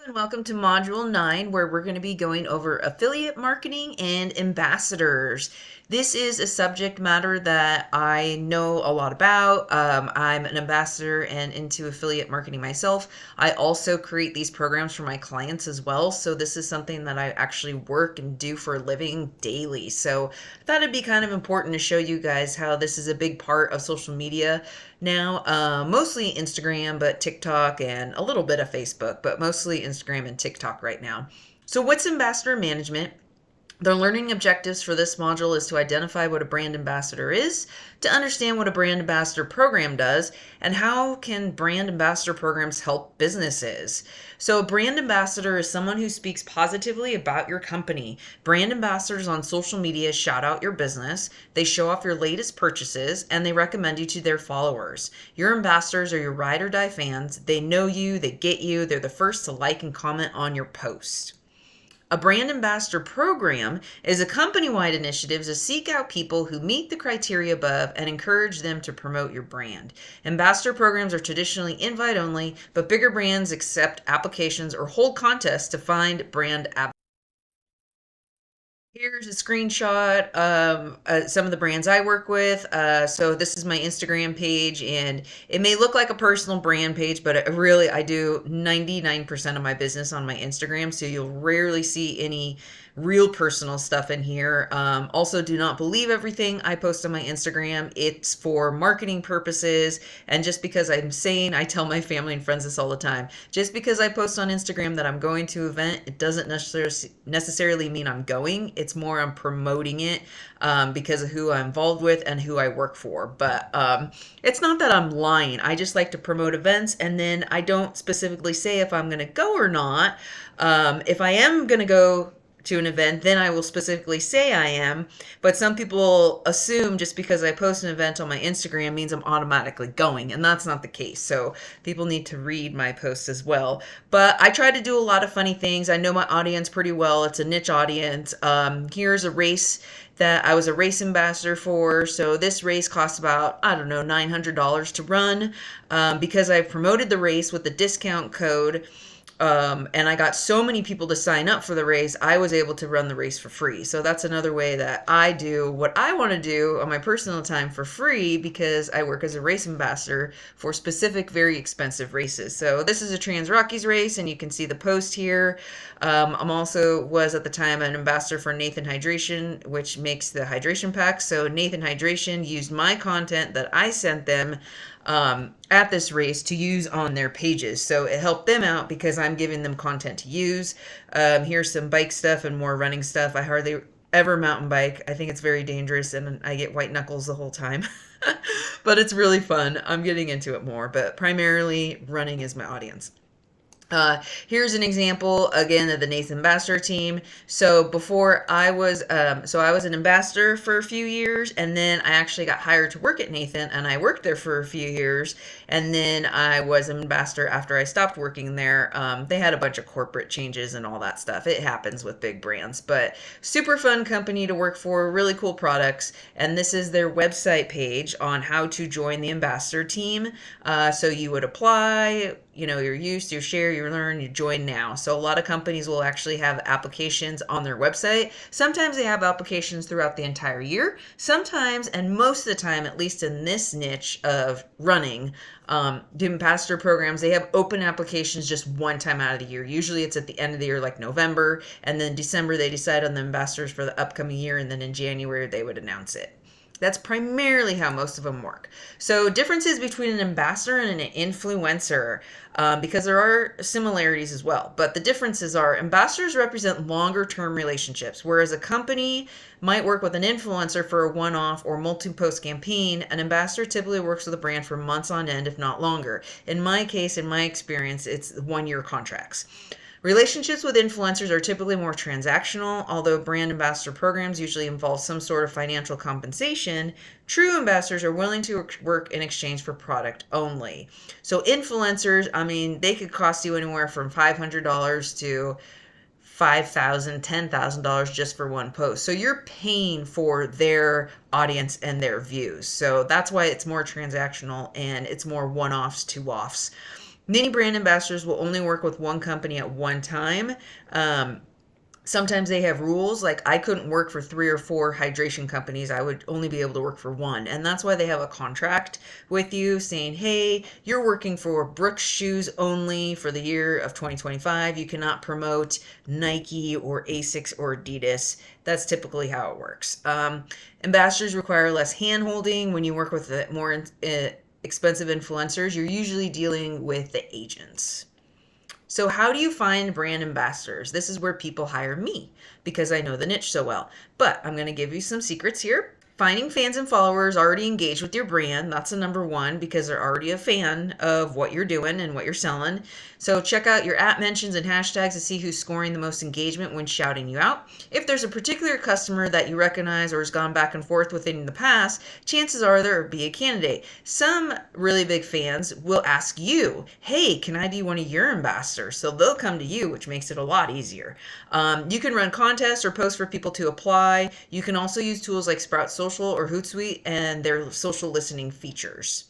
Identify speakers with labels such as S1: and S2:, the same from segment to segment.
S1: And welcome to Module 9, where we're going to be going over affiliate marketing and ambassadors. This is a subject matter that I know a lot about. I'm an ambassador and into affiliate marketing myself. I also create these programs for my clients as well. So this is something that I actually work and do for a living daily. So I thought it'd be kind of important to show you guys how this is a big part of social media now, mostly Instagram, but TikTok and a little bit of Facebook, but mostly Instagram and TikTok right now. So what's ambassador management? The learning objectives for this module is to identify what a brand ambassador is, to understand what a brand ambassador program does, and how can brand ambassador programs help businesses. So a brand ambassador is someone who speaks positively about your company. Brand ambassadors on social media shout out your business, they show off your latest purchases, and they recommend you to their followers. Your ambassadors are your ride or die fans. They know you, they get you, they're the first to like and comment on your post. A brand ambassador program is a company-wide initiative to seek out people who meet the criteria above and encourage them to promote your brand. Ambassador programs are traditionally invite-only, but bigger brands accept applications or hold contests to find brand ambassadors. Here's a screenshot of some of the brands I work with. So this is my Instagram page, and it may look like a personal brand page, but I do 99% of my business on my Instagram, so you'll rarely see any real personal stuff in here. Also, do not believe everything I post on my Instagram. It's for marketing purposes, and just because I'm sane, I tell my family and friends this all the time. Just because I post on Instagram that I'm going to an event, it doesn't necessarily mean I'm going. It's more I'm promoting it because of who I'm involved with and who I work for. But it's not that I'm lying. I just like to promote events, and then I don't specifically say if I'm going to go or not. If I am going to go to an event, then I will specifically say I am. But some people assume just because I post an event on my Instagram means I'm automatically going, and that's not the case. So people need to read my posts as well. But I try to do a lot of funny things. I know my audience pretty well. It's a niche audience. Here's a race that I was a race ambassador for. So this race cost about, I don't know, $900 to run. Because I promoted the race with the discount code, and I got so many people to sign up for the race, I was able to run the race for free. So that's another way that I do what I want to do on my personal time for free, because I work as a race ambassador for specific, very expensive races. So this is a Trans Rockies race, and you can see the post here. I'm also was at the time an ambassador for Nathan Hydration, which makes the hydration packs. So Nathan Hydration used my content that I sent them at this race to use on their pages. So it helped them out because I'm giving them content to use. Here's some bike stuff and more running stuff. I hardly ever mountain bike. I think it's very dangerous, and I get white knuckles the whole time. But it's really fun. I'm getting into it more, but primarily running is my audience. Here's an example again of the Nathan Ambassador team. So before I was, I was an ambassador for a few years, and then I actually got hired to work at Nathan, and I worked there for a few years, and then I was an ambassador after I stopped working there. They had a bunch of corporate changes and all that stuff. It happens with big brands, but super fun company to work for, really cool products, and this is their website page on how to join the ambassador team. So you would apply, you're used, you share, you learn, you join now. So a lot of companies will actually have applications on their website. Sometimes they have applications throughout the entire year. Sometimes, and most of the time, at least in this niche of running, the ambassador programs, they have open applications just one time out of the year. Usually it's at the end of the year, like November, and then December they decide on the ambassadors for the upcoming year, and then in January they would announce it. That's primarily how most of them work. So differences between an ambassador and an influencer, because there are similarities as well. But the differences are ambassadors represent longer term relationships, whereas a company might work with an influencer for a one-off or multi-post campaign. An ambassador typically works with a brand for months on end, if not longer. In my case, in my experience, it's one-year contracts. Relationships with influencers are typically more transactional. Although brand ambassador programs usually involve some sort of financial compensation, true ambassadors are willing to work in exchange for product only. So influencers, they could cost you anywhere from $500 to $5,000, $10,000 just for one post. So you're paying for their audience and their views. So that's why it's more transactional and it's more one-offs, two-offs. Many brand ambassadors will only work with one company at one time. Sometimes they have rules, like I couldn't work for 3 or 4 hydration companies. I would only be able to work for one. And that's why they have a contract with you saying, hey, you're working for Brooks Shoes only for the year of 2025. You cannot promote Nike or Asics or Adidas. That's typically how it works. Ambassadors require less hand holding. When you work with the more expensive influencers, you're usually dealing with the agents. So, how do you find brand ambassadors? This is where people hire me because I know the niche so well. But I'm going to give you some secrets here. Finding fans and followers already engaged with your brand. That's the number one because they're already a fan of what you're doing and what you're selling. So check out your @ mentions and hashtags to see who's scoring the most engagement when shouting you out. If there's a particular customer that you recognize or has gone back and forth with in the past, chances are there will be a candidate. Some really big fans will ask you, hey, can I be one of your ambassadors? So they'll come to you, which makes it a lot easier. You can run contests or post for people to apply. You can also use tools like Sprout Social or Hootsuite and their social listening features.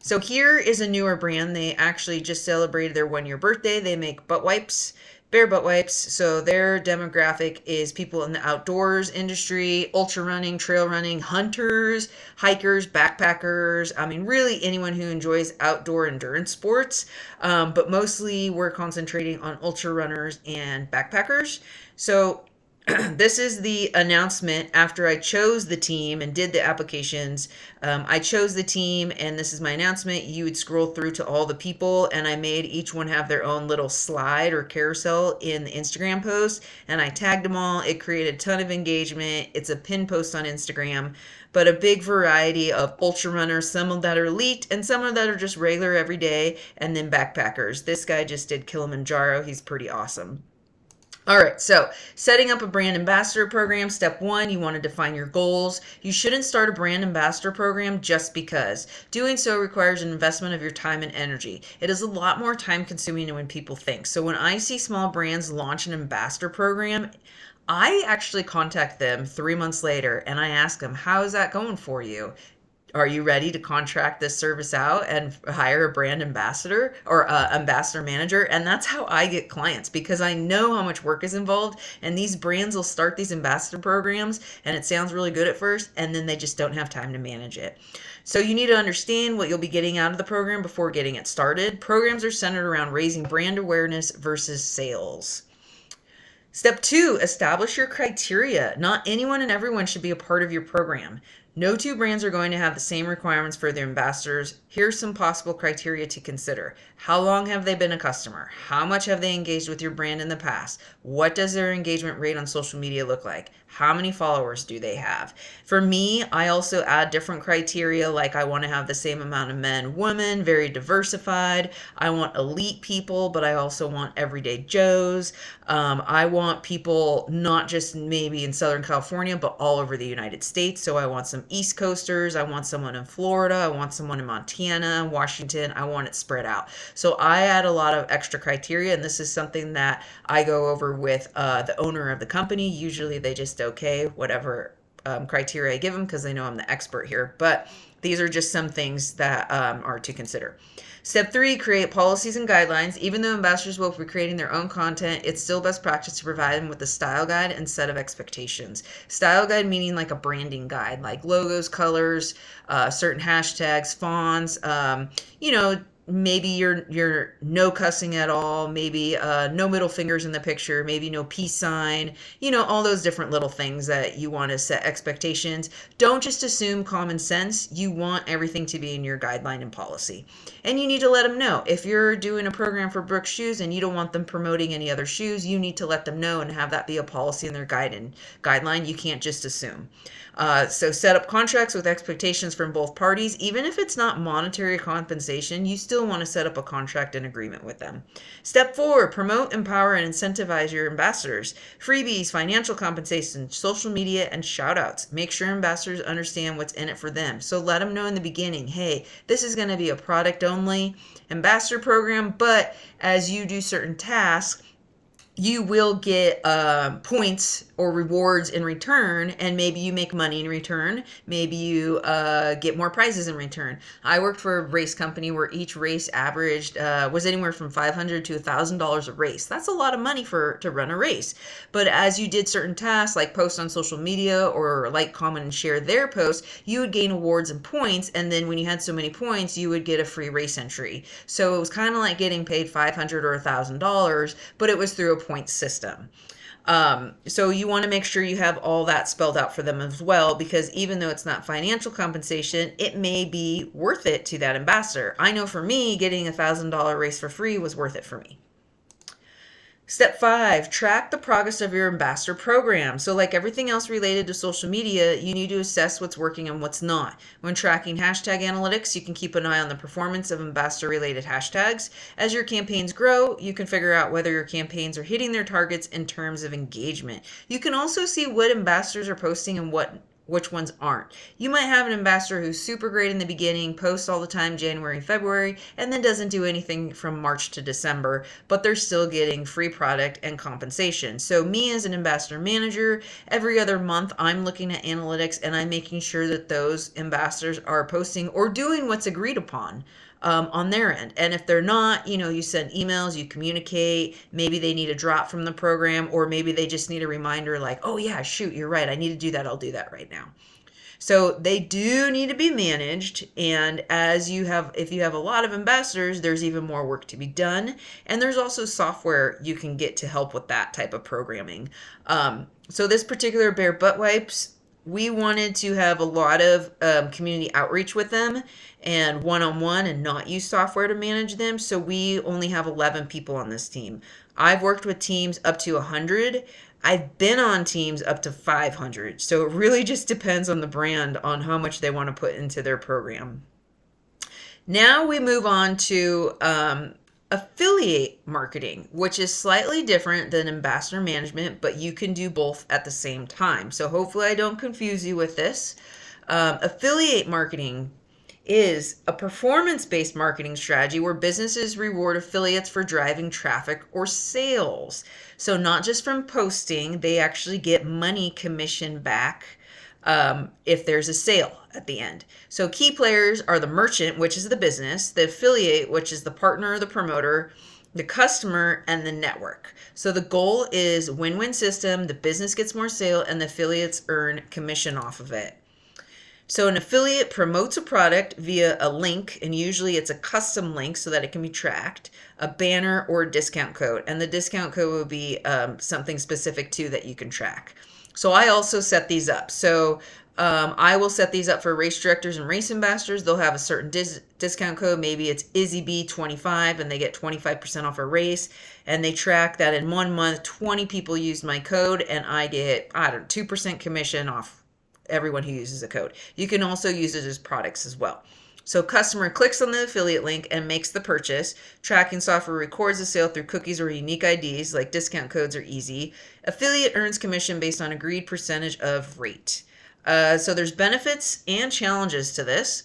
S1: So here is a newer brand. They actually just celebrated their 1-year birthday. They make butt wipes, Bear butt wipes. So their demographic is people in the outdoors industry, ultra running, trail running, hunters, hikers, backpackers. I mean, really anyone who enjoys outdoor endurance sports. But mostly we're concentrating on ultra runners and backpackers. So this is the announcement after I chose the team and did the applications. I chose the team, and this is my announcement. You would scroll through to all the people, and I made each one have their own little slide or carousel in the Instagram post, and I tagged them all. It created a ton of engagement. It's a pin post on Instagram, but a big variety of ultra runners, some that are elite and some that are just regular every day, and then backpackers. This guy just did Kilimanjaro. He's pretty awesome. All right, so setting up a brand ambassador program. Step 1, you want to define your goals. You shouldn't start a brand ambassador program just because. Doing so requires an investment of your time and energy. It is a lot more time consuming than when people think. So when I see small brands launch an ambassador program, I actually contact them 3 months later and I ask them, how is that going for you? Are you ready to contract this service out and hire a brand ambassador or ambassador manager? And that's how I get clients because I know how much work is involved. And these brands will start these ambassador programs and it sounds really good at first, and then they just don't have time to manage it. So you need to understand what you'll be getting out of the program before getting it started. Programs are centered around raising brand awareness versus sales. Step 2, establish your criteria. Not anyone and everyone should be a part of your program. No two brands are going to have the same requirements for their ambassadors. Here's some possible criteria to consider. How long have they been a customer? How much have they engaged with your brand in the past? What does their engagement rate on social media look like? How many followers do they have? For me, I also add different criteria, like I want to have the same amount of men, women, very diversified. I want elite people, but I also want everyday Joes. I want people not just maybe in Southern California, but all over the United States. So I want some East Coasters. I want someone in Florida. I want someone in Montana, Washington. I want it spread out. So I add a lot of extra criteria, and this is something that I go over with the owner of the company. Usually they just okay whatever criteria I give them because they know I'm the expert here. But these are just some things that are to consider. Step 3, create policies and guidelines. Even though ambassadors will be creating their own content, it's still best practice to provide them with a style guide and set of expectations. Style guide meaning like a branding guide, like logos, colors, certain hashtags, fonts, maybe you're no cussing at all, maybe no middle fingers in the picture, maybe no peace sign, all those different little things that you want to set expectations. Don't just assume common sense. You want everything to be in your guideline and policy. And you need to let them know. If you're doing a program for Brooks Shoes and you don't want them promoting any other shoes, you need to let them know and have that be a policy in their guideline. You can't just assume. So set up contracts with expectations from both parties. Even if it's not monetary compensation, you still want to set up a contract and agreement with them. Step 4, promote, empower, and incentivize your ambassadors. Freebies, financial compensation, social media, and shout outs. Make sure ambassadors understand what's in it for them. So let them know in the beginning, hey, this is going to be a product only ambassador program, but as you do certain tasks, you will get points or rewards in return, and maybe you make money in return. Maybe you get more prizes in return. I worked for a race company where each race averaged was anywhere from $500 to $1,000 a race. That's a lot of money for to run a race. But as you did certain tasks like post on social media or like, comment, and share their posts, you would gain awards and points. And then when you had so many points, you would get a free race entry. So it was kind of like getting paid $500 or $1,000, but it was through a point system. So you want to make sure you have all that spelled out for them as well, because even though it's not financial compensation, it may be worth it to that ambassador. I know for me, getting $1,000 race for free was worth it for me. Step 5, track the progress of your ambassador program. So like everything else related to social media, you need to assess what's working and what's not. When tracking hashtag analytics, you can keep an eye on the performance of ambassador related hashtags. As your campaigns grow, you can figure out whether your campaigns are hitting their targets in terms of engagement. You can also see what ambassadors are posting and which ones aren't. You might have an ambassador who's super great in the beginning, posts all the time January, February, and then doesn't do anything from March to December, but they're still getting free product and compensation. So me as an ambassador manager, every other month I'm looking at analytics and I'm making sure that those ambassadors are posting or doing what's agreed upon. On their end. And if they're not, you send emails, you communicate, maybe they need a drop from the program, or maybe they just need a reminder like, oh yeah, shoot, you're right, I need to do that, I'll do that right now. So they do need to be managed. And if you have a lot of ambassadors, there's even more work to be done. And there's also software you can get to help with that type of programming. So this particular Bare Butt Wipes, we wanted to have a lot of community outreach with them and one-on-one, and not use software to manage them. So we only have 11 people on this team. I've worked with teams up to 100. I've been on teams up to 500. So it really just depends on the brand on how much they want to put into their program. Now we move on to affiliate marketing, which is slightly different than ambassador management, but you can do both at the same time. So hopefully I don't confuse you with this. Affiliate marketing is a performance-based marketing strategy where businesses reward affiliates for driving traffic or sales. So not just from posting, they actually get money commission back if there's a sale at the end. So key players are the merchant, which is the business, the affiliate, which is the partner or the promoter, the customer, and the network. So the goal is win-win system, the business gets more sale, and the affiliates earn commission off of it. So an affiliate promotes a product via a link, and usually it's a custom link so that it can be tracked, a banner, or a discount code. And the discount code will be something specific too that you can track. So I also set these up. So I will set these up for race directors and race ambassadors. They'll have a certain discount code. Maybe it's IzzyB25 and they get 25% off a race. And they track that in 1 month, 20 people used my code, and I get, 2% commission off everyone who uses the code. You can also use it as products as well. So customer clicks on the affiliate link and makes the purchase. Tracking software records the sale through cookies or unique IDs, like discount codes are easy. Affiliate earns commission based on agreed percentage of rate. So there's benefits and challenges to this.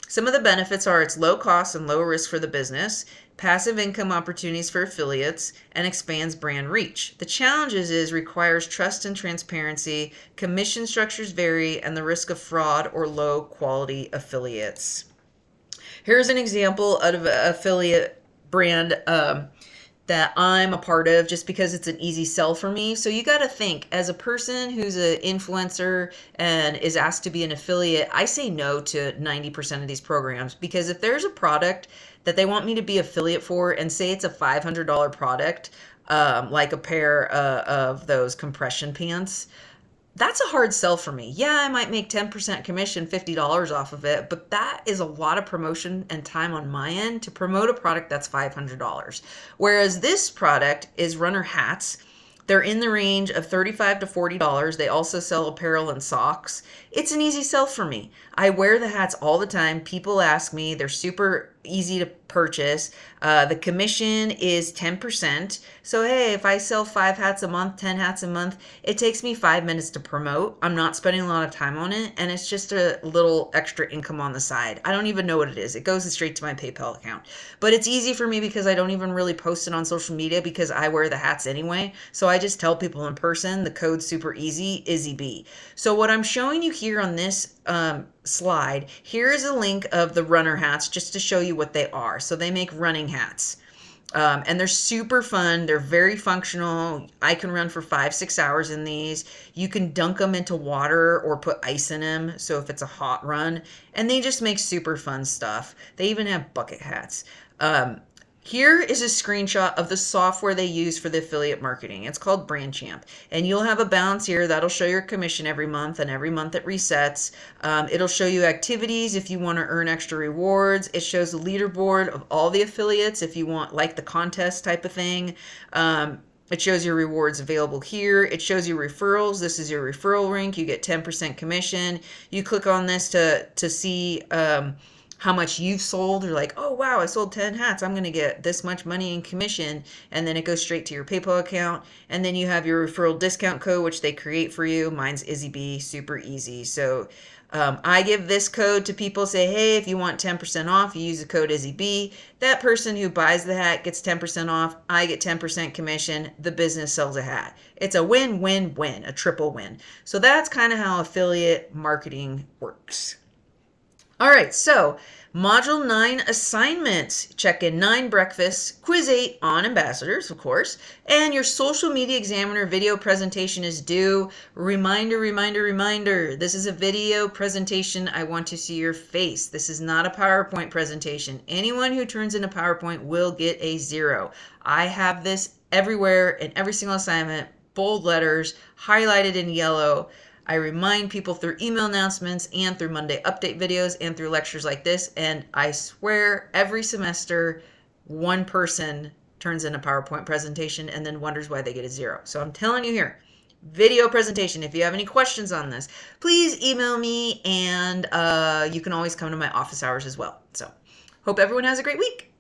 S1: Some of the benefits are it's low cost and low risk for the business, passive income opportunities for affiliates, and expands brand reach. The challenges is requires trust and transparency, commission structures vary, and the risk of fraud or low quality affiliates. Here's an example of an affiliate brand that I'm a part of, just because it's an easy sell for me. So you got to think, as a person who's an influencer and is asked to be an affiliate, I say no to 90% of these programs, because if there's a product that they want me to be affiliate for, and say it's a $500 product, like a pair of those compression pants, that's a hard sell for me. Yeah, I might make 10% commission, $50 off of it, but that is a lot of promotion and time on my end to promote a product that's $500. Whereas this product is runner hats. They're in the range of $35 to $40. They also sell apparel and socks. It's an easy sell for me. I wear the hats all the time. People ask me, they're super easy to purchase. The commission is 10%. So, hey, if I sell 5 hats a month, 10 hats a month, it takes me 5 minutes to promote. I'm not spending a lot of time on it, and it's just a little extra income on the side. I don't even know what it is. It goes straight to my PayPal account. But it's easy for me because I don't even really post it on social media because I wear the hats anyway. So I just tell people in person. The code's super easy, IzzyB. So what I'm showing you here on this slide, here is a link of the runner hats just to show you what they are. So they make running hats. And they're super fun. They're very functional. I can run for 5-6 hours in these. You can dunk them into water or put ice in them. So if it's a hot run, and they just make super fun stuff. They even have bucket hats. Here is a screenshot of the software they use for the affiliate marketing. It's called Brand Champ. And you'll have a balance here. That'll show your commission every month, and every month it resets. It'll show you activities if you want to earn extra rewards. It shows the leaderboard of all the affiliates if you want like the contest type of thing. It shows your rewards available here. It shows you referrals. This is your referral link. You get 10% commission. You click on this to see how much you've sold. Or like, oh wow, I sold 10 hats, I'm going to get this much money in commission. And then it goes straight to your PayPal account. And then you have your referral discount code, which they create for you. Mine's IzzyB, super easy. So I give this code to people, say, hey, if you want 10% off, you use the code IzzyB. That person who buys the hat gets 10% off. I get 10% commission. The business sells a hat. It's a win-win-win, a triple win. So that's kind of how affiliate marketing works. All right, so Module 9 assignments. Check in 9 breakfasts, quiz 8 on ambassadors, of course, and your social media examiner video presentation is due. Reminder, reminder, reminder. This is a video presentation. I want to see your face. This is not a PowerPoint presentation. Anyone who turns in a PowerPoint will get a 0. I have this everywhere in every single assignment, bold letters, highlighted in yellow. I remind people through email announcements and through Monday update videos and through lectures like this. And I swear every semester, one person turns in a PowerPoint presentation and then wonders why they get a 0. So I'm telling you here, video presentation. If you have any questions on this, please email me, and you can always come to my office hours as well. So hope everyone has a great week.